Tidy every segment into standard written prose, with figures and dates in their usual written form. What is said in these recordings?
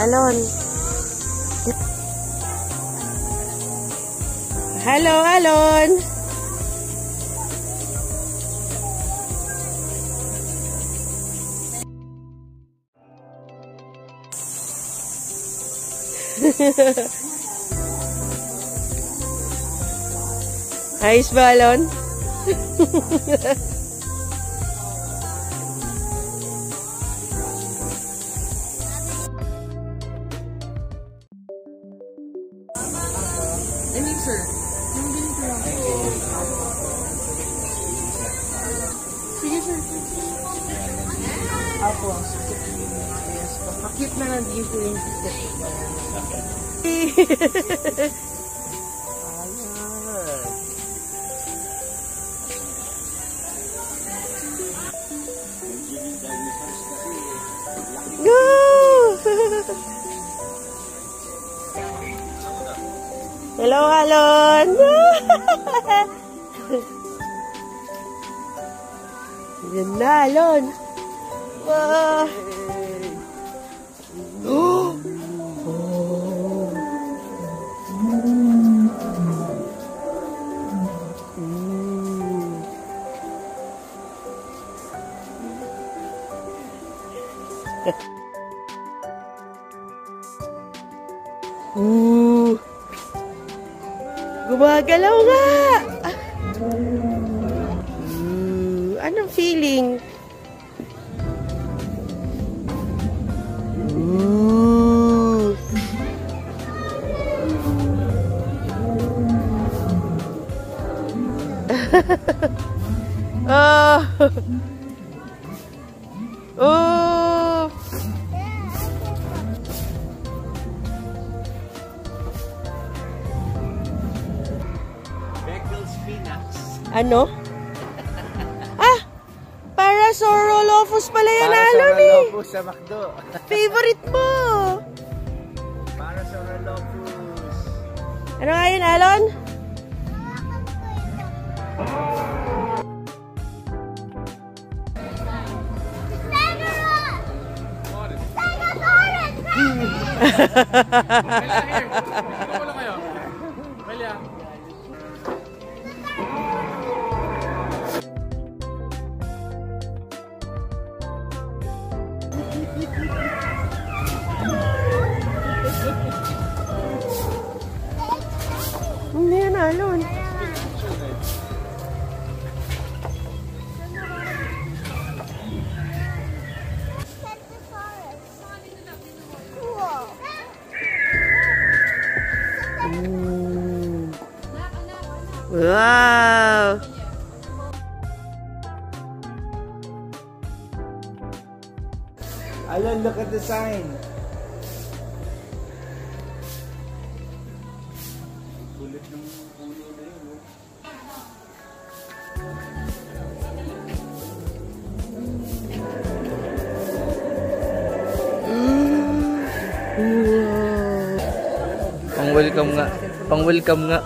Alon. Hello, Alon. Ayos ba, Alon? Sir, yung ganito lang. Sige, sir. Apo, yes. Pakit na nandito yung ticket. Go! Hello, Alon! Yan na, Alon! Wow! Oh! Oh! Gumagalaw nga! Anong feeling? Oh! Oh! Ano? Ah! Parasaurolophus pala yan, Alon eh! Parasaurolophus sa McDo. Favorite mo! Parasaurolophus. Ano nga yun, Alon? Hindi yan, Alon. Wow! Alon, look at the sign. Kulit ng puno na yun, no? Pang-welcome nga. Pang-welcome nga.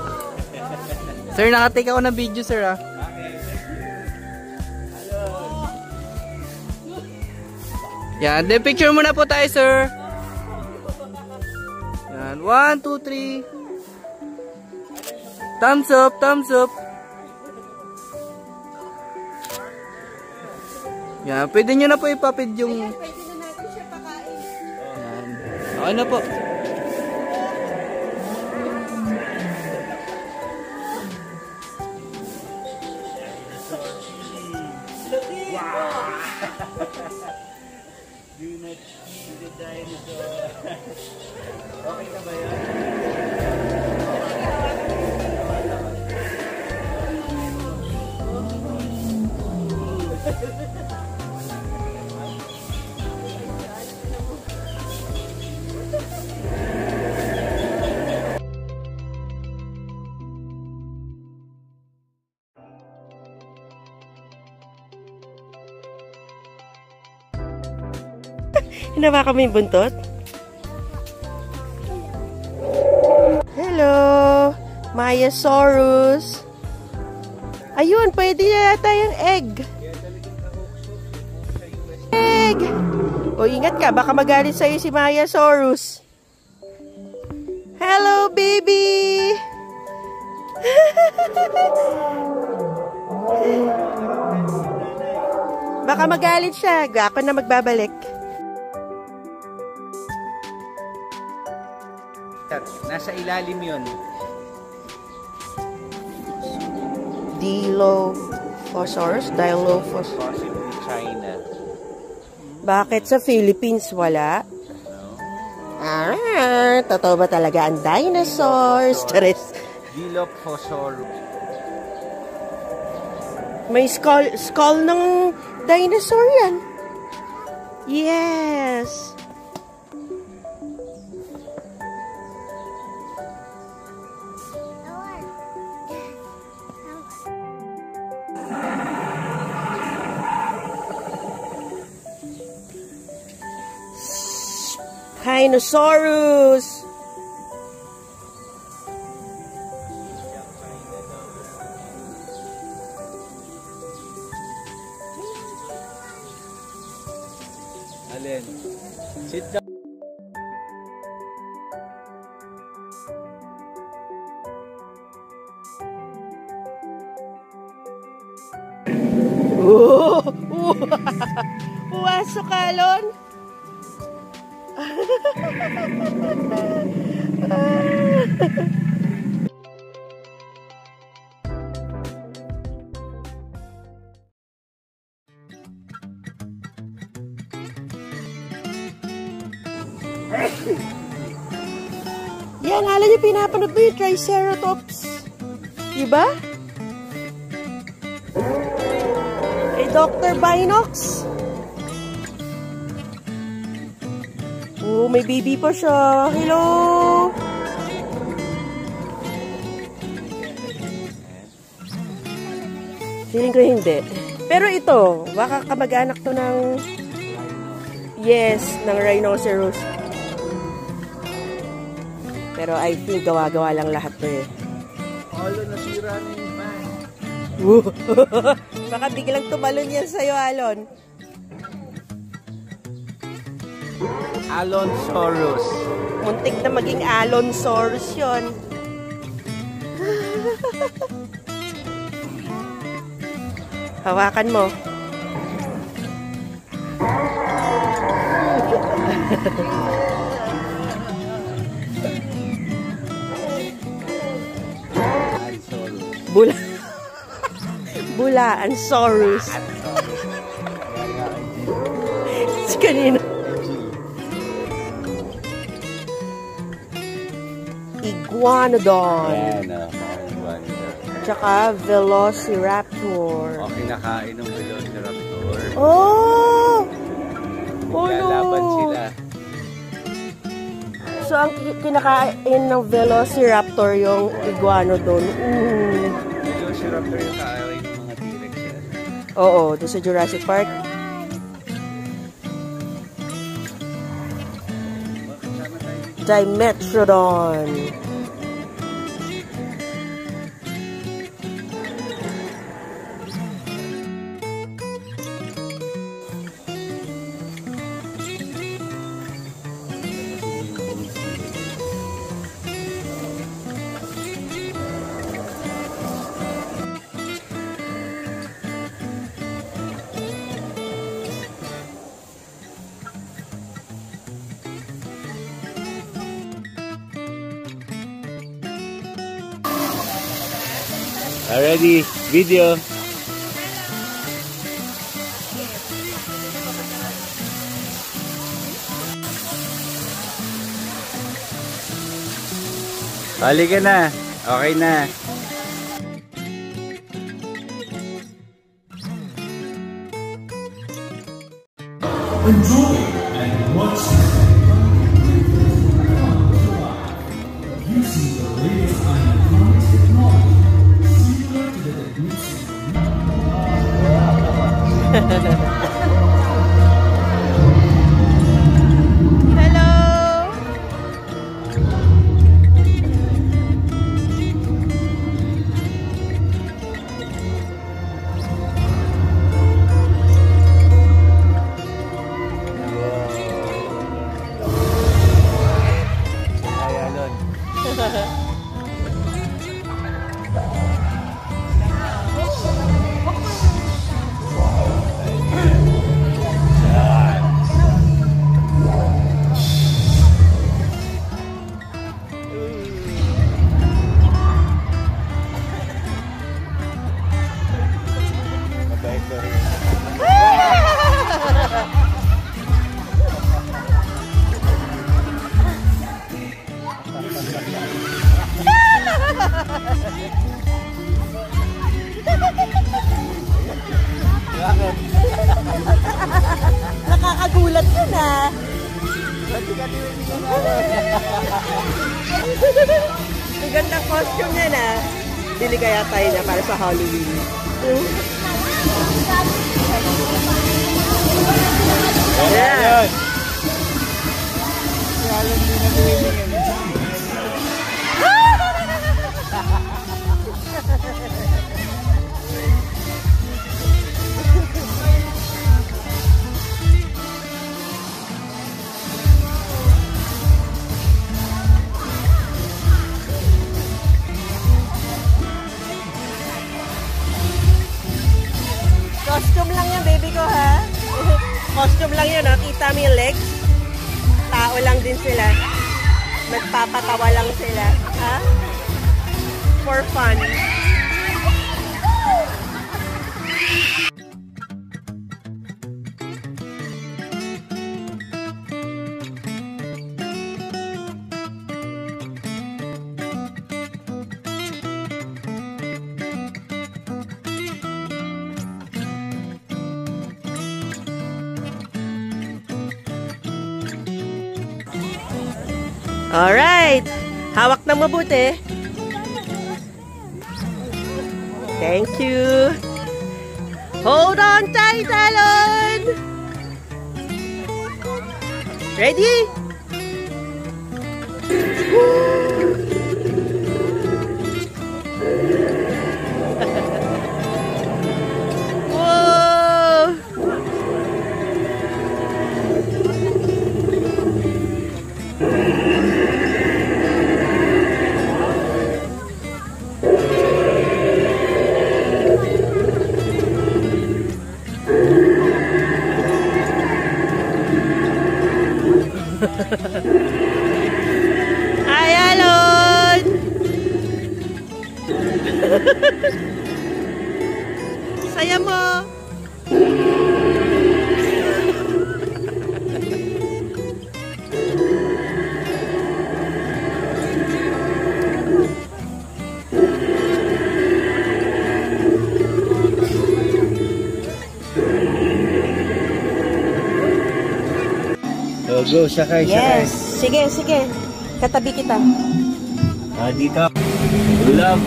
Sir, nakatake ako ng video, sir, ah. Yan, then picture muna po tayo, sir. Yan, 1, 2, 3. Thumbs up, thumbs up. Yan, pwede nyo na po ipapid yung... Pwede na natin siya pakain. Yan. Okay na po. Do not see the dinosaur. Okay na ba yan? Hinawa kami yung buntot? Hello! Maiasaurus! Ayun, pwede na yata yung egg! Egg! O, ingat ka. Baka magalit sa'yo si Mayasaurus. Hello, baby! Baka magalit siya. Ako na magbabalik. Nasa ilalim yun. Dilophosaurus? Dilophosaurus. Possibly China. Bakit sa Philippines wala? Totoo ba talaga ang dinosaurs? Charis. Dilophosaurus. May skull ng dinosaur yan. Yes. Spinosaurus. Alin? Sit down. Puwasok ka, Alon. Yan, alam niyo, pinapanood mo yung Triceratops. Diba? Eh, Dr. Binox. Oh, may baby pa siya. Hello! Feeling ko hindi. Pero ito, baka kamag-anak to ng... Yes, ng rhinoceros. Pero I think gawa-gawa lang lahat to eh. Alo, nasira na yung pan. Baka biglang tumalon yan sa'yo, Alon. Alonsaurus. Muntik na maging Alonsaurus yun. Hawakan mo. Bula. Bula-ansaurus. Si kanina. Iguanodon. Yan, mga iguanodon. Tsaka Velociraptor. O, kinakain ng Velociraptor. Oh! Oh no! Lalaban sila. So, ang kinakain ng Velociraptor yung Iguanodon. Velociraptor yung kaaway ng mga T-Rex yan. Oo, doon sa Jurassic Park. Dimetrodon. Already, video. Halika na. Okay na. Enjoy and watch using the latest electronics technology similar to the techniques Hello! Nakakagulat yun ah. Ang gandang costume niya na. Bili kaya tayo niya para sa Halloween. Yeah. Costume lang yan, baby ko, ha? Costume lang yun, ha? Kita mo yung legs? Tao lang din sila. Nagpapatawa lang sila, ha? For fun. Alright. Hawak ng mabuti. Thank you. Hold on tight, Alon. Ready? Whoa. Hi, Alon! Saya mo! Go, sakay, sakay. Yes! Sige, sige. Katabi kita. Dito. Love,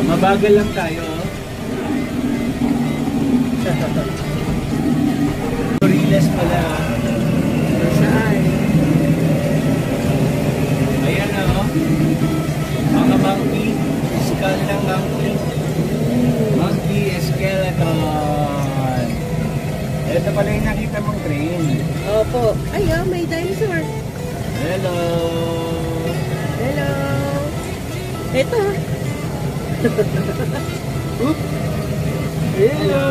mabagal lang tayo. Gorillas pala. Saan? Ayan o. Mga monkey. Skull ng monkey. Monkey skeleton. Ito pala yung nakita mong train. Opo. Ay, may dinosaur. Hello. Hello. Ito. Hello.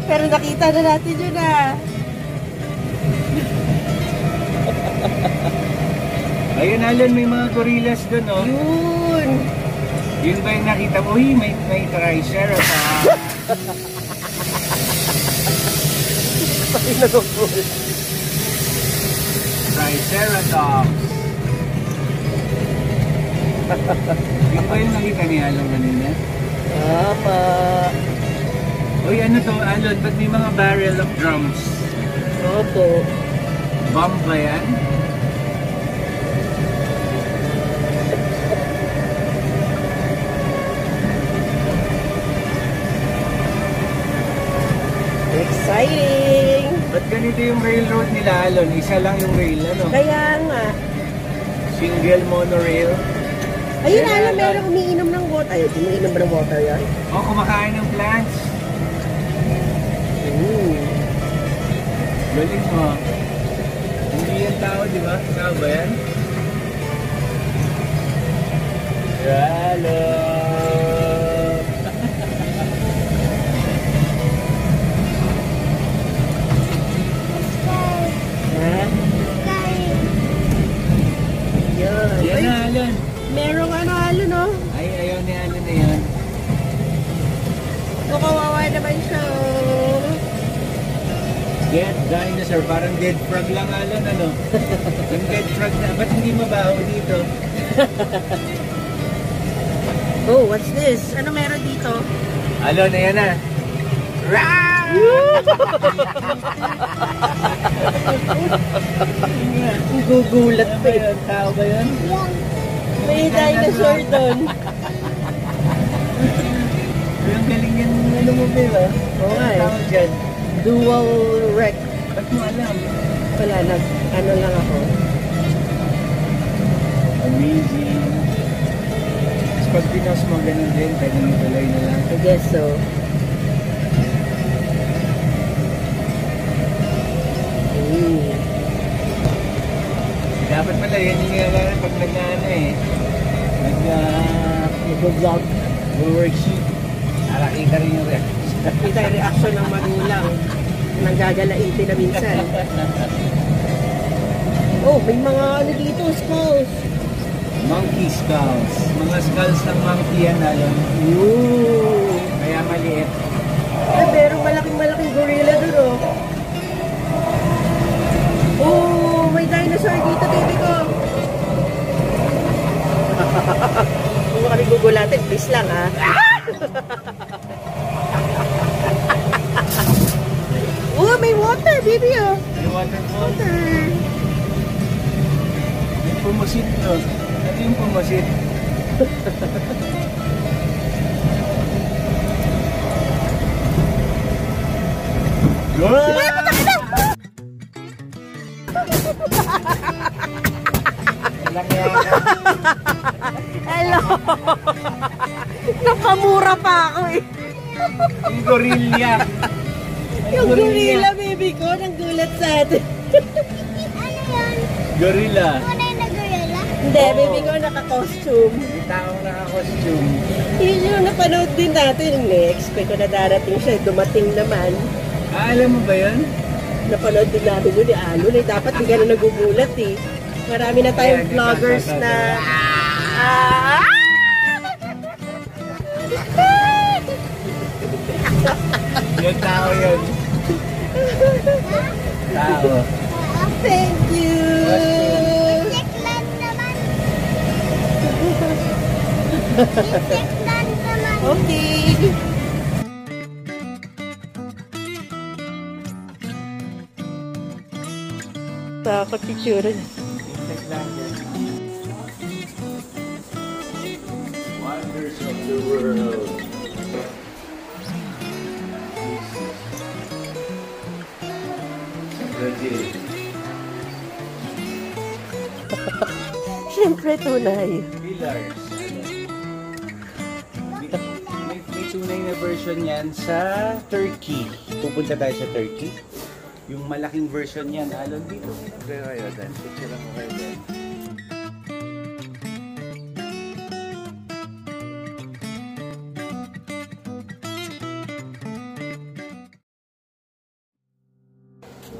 Pero nakita na natin yun ah. Ayun, Alon, may mga gorillas doon, oh. Yun. Yun ba yung nakita mo? Uy, may triceratops. Triceratops. Yun ba yung nakita ni Alon kanina? Apa. Uy, ano to, Alon? Ba't may mga barrel of drums? Opo. Bomb ba yan? Exciting! Ba't ganito yung railroad nila, Alon? Isa lang yung rail, ano? Kaya nga. Single monorail. Ayun, alam, meron umiinom ng water. Ay, umiinom ba ng water yan? Oh, kumakain ng plants. Galing mo. Hindi yan tao, di ba? Tao ba yan? Hello! Yan na, Alon. Merong Alon, no? Ay, ayaw ni Alon na yan. Kawawa naman siya, oh. Dead dinosaur, parang dead frog lang, Alon, ano? Yung dead frog na, ba't hindi mabaho dito? Oh, what's this? Ano meron dito? Alon, ayan na. Gugulat pa eh. Tao ba yun? May dinosaur doon. Yung galing yan, ano mo ba yun? Oo nga eh. Tawag dyan. Dual wreck. Ba't mo alam? Wala, ano lang ako. Amazing. Tapos pag pinos mo, ganun din, pwedeng ituloy na lang. I guess so. Dapat pala, yan yung ginagawa pag nag-ano eh. Nag-vlog. Worksheet. Para kita rin yung reaction. Kita yung reaction ng magulang. Nanggagalaiti na minsan. Oh, may mga ano dito, skulls. Monkey skulls. Mga skulls ng monkey yan, Alon. Ooh. Kaya maliit. Ay, pero malaking gorilla doon, oh. Oh, may dinosaur dito, baby ko. Kung kami gugulatin, please lang, ha. Oh, may water, baby, oh. May waterfall. Water. May pumusit, no? Ano yung pumusit? Hello. Napamura pa ako, eh. Yung gorilla. Yung gorilla, baby ko, nang gulat sa atin. Ano yun? Gorilla. Tunay na gorilla? Hindi, Oo. baby ko, naka-costume. May taong naka-costume. Yun yung napanood din natin. Expect ko na darating siya. Dumating naman. Alam mo ba yun? Napanood din natin yun ni Alon. Eh, dapat hindi ka na nagugulat eh. Marami na tayong vloggers na... Yung tao yun. Tao. Thank you! Insectland naman. Insectland naman. Okay. Takot picture. Wonders of the world. Brazil. Siyempre tunay. Pillars. May tunay na version yan sa Turkey. Pupunta tayo sa Turkey. Yung malaking version yan. Alon dito. Pero kayo, Dan. Picture lang ko kayo, Dan.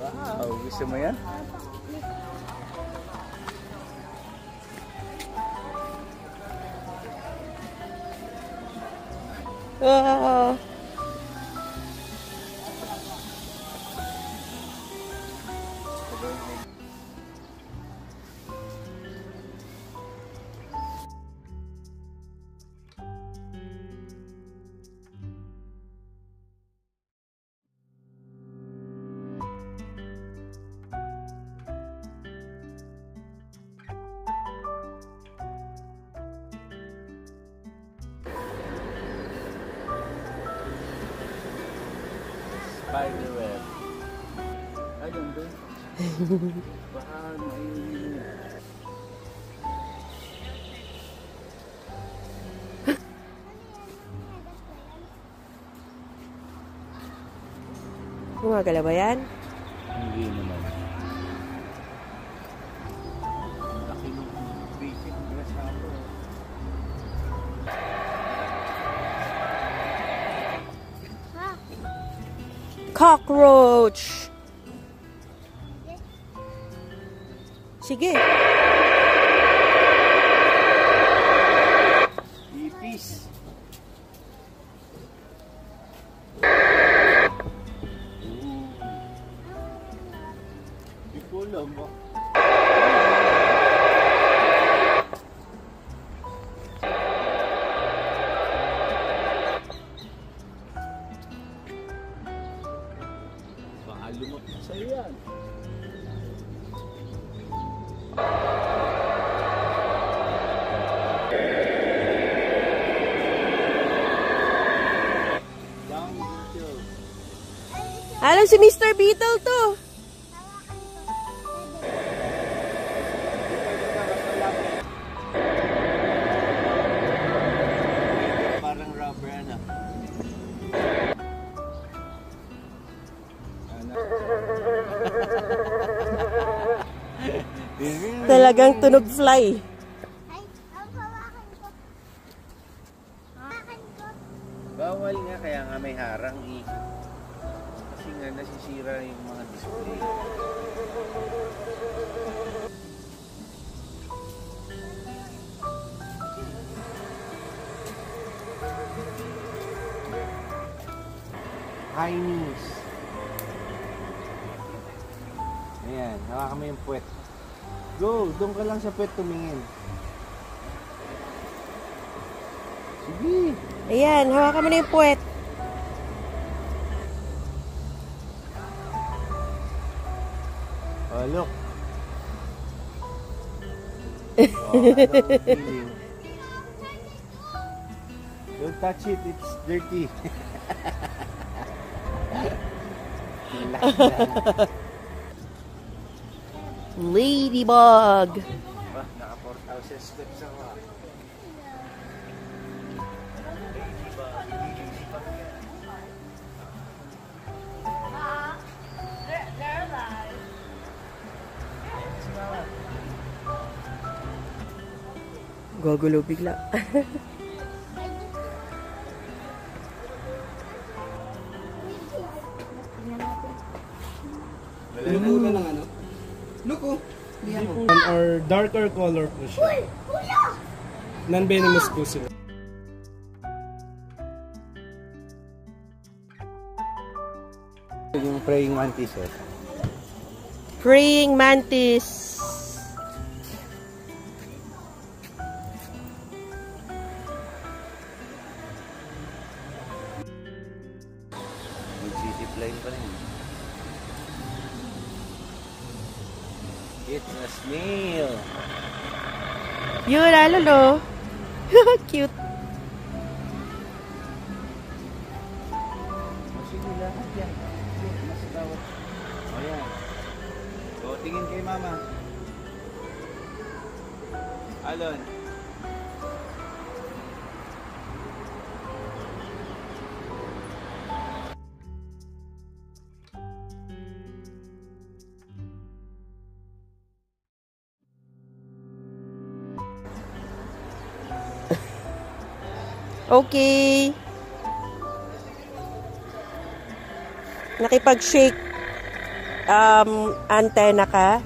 Wow! Gusto mo yan? Wow. Spiderweb. Ayun doon. Baka may... Gumagala ba yan? Hindi naman. Laki ng basic grasshopper. Cockroach! Sige. Ayan, si Mr. Beetle to. Parang rubber ano. Talagang tunog fly. Ay, ang hawakan ko. Hawakan ko. Bawal nga, kaya nga may harang eh. Kasi nga nasisira yung mga display. High knees. Ayan, hawakan mo yung puwet. Go, doon ka lang sa puwet tumingin. Sige. Ayan, hawakan mo na yung puwet. Oh, look. Oh, feeling. Don't touch it, it's dirty. Ladybug. Naka 4,000 steps ako. Gugulo bigla. Lumunan ng ano? Look oh. Or darker color po siya. Non-venomous po sila. Yung praying mantis eh. Praying mantis. Mag-zipline pa rin. It's a snail. Yun, lalo. Cute. Sige lahat yan. Mas bawat. O yan. So, tingin kay mama. Alon. Okay. Nakipag-shake antenna ka.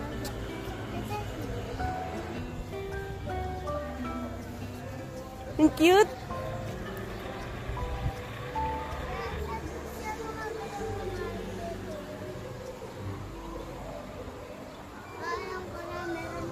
Ang cute. Alam ko na meron.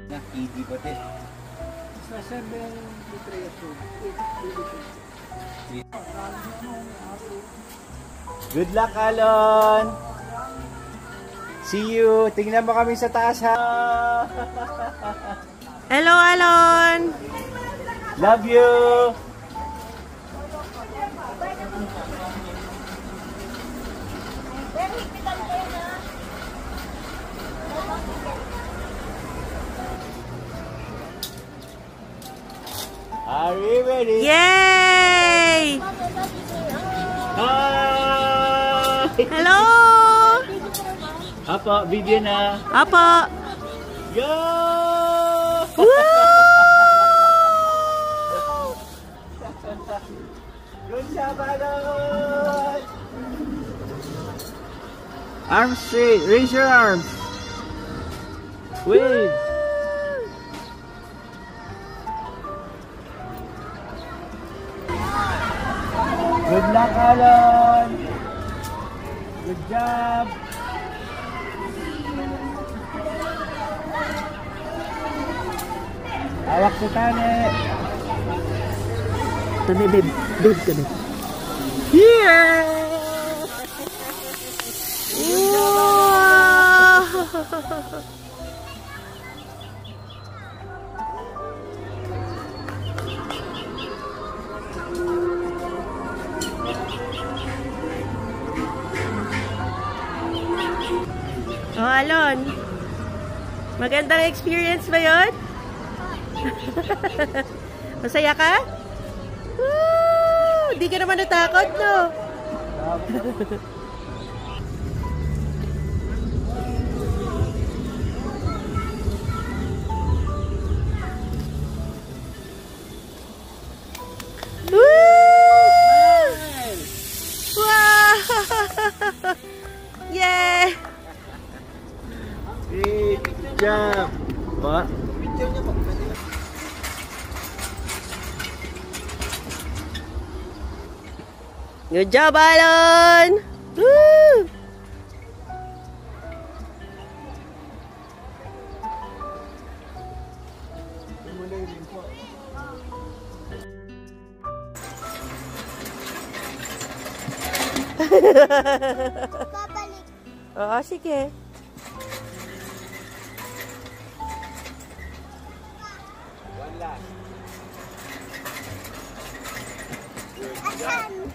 Na, hindi ba din? Good luck, Alon! See you! Tingnan mo kami sa taas, ha! Hello, Alon. Love you! Are you ready? Yay! Hi! Hello! Apo, video na. Apa! Go! Good job, Alon! Arms straight. Raise your arms. Wave. Good luck, Alon! Good job! Hawak sa tali! Tabi, babe. Babe, tabi. Yeah! Oh, Alon. Magandang experience ba yun? Masaya ka? Woo! Di ka naman natakot, no? Woo! Wow! Yeah! Great job. Pa. Good job, Alon! Woo! Babalik. Oo, sige. Asan?